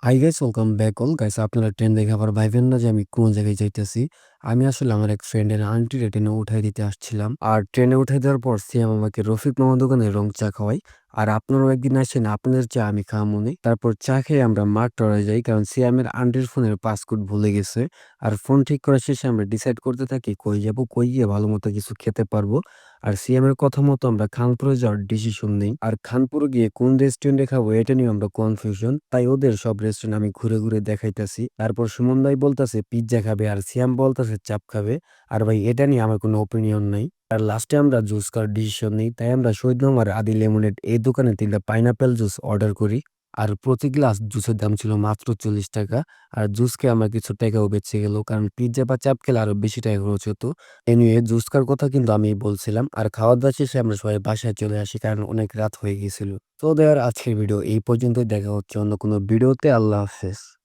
Hi guys, welcome back all guys. আপনারা train দেখে আবার ভাইবেন না যে আমি কোন জায়গায় যাইতেছি। আমি আসলে আমার এক ফ্রেন্ডের আন্টির ট্রেনে উঠাই দিতে আসছিলাম। আর ট্রেনে উঠাই দেওয়ার পর সিয়াম আমাকে রফিক মামা দোকানে রং চা খাওয়াই। আর আপনারাও একদিন আসেন, আপনাদের চা আমি খাওয়ামুনি। তারপর চা খেয়ে আমরা মাঠ টরে যাই, কারণ সিয়ামের আন্টির ফোনের পাসওয়ার্ড ভুলে গেছে। আর ফোন ঠিক করার শেষে আমরা ডিসাইড করতে থাকি কই যাব, কই গিয়ে ভালো মতো কিছু খেতে পারবো। আর সিয়ামের কথা মতো আমরা খানপুরে যাওয়ার ডিসিশন নেই। আর খানপুরে গিয়ে কোন রেস্টুরেন্টে খাবো এটা নিয়ে আমরা কনফিউশন। তাই ওদের সব রেস্টুরেন্ট আমি ঘুরে ঘুরে দেখাইতাছি। তারপর সুমন ভাই বলতাছে পিজ্জা খাবে, আর সিয়াম বলতাছে চাপ খাবে। আর ভাই এটা নিয়ে আমার কোনো ওপিনিয়ন নাই। আর লাস্টে আমরা জুস খাওয়ার ডিসিশন নিই। তাই আমরা শহীদ মামার আদি লেমনেড এই দোকানে 3টা পাইনাপেল জুস অর্ডার করি। আর প্রতি গ্লাস জুসের দাম ছিল মাত্র 40 টাকা। আর জুস খেয়ে আমার কিছু টাকাও বেঁচে গেল, কারণ পিজ্জা বা চাপ খেলে আরো বেশি টাকা খরচ হতো। এনিওয়ে, জুস খাওয়ার কথা কিন্তু আমি বলছিলাম। আর খাওয়া-দাওয়া শেষে আমরা সবাই বাসায় চলে আসি, কারণ অনেক রাত হয়ে গিয়েছিল। তো দেয়ার আজকের ভিডিও এই পর্যন্তই। দেখা হচ্ছে অন্য কোনো ভিডিওতে। আল্লাহ হাফেজ।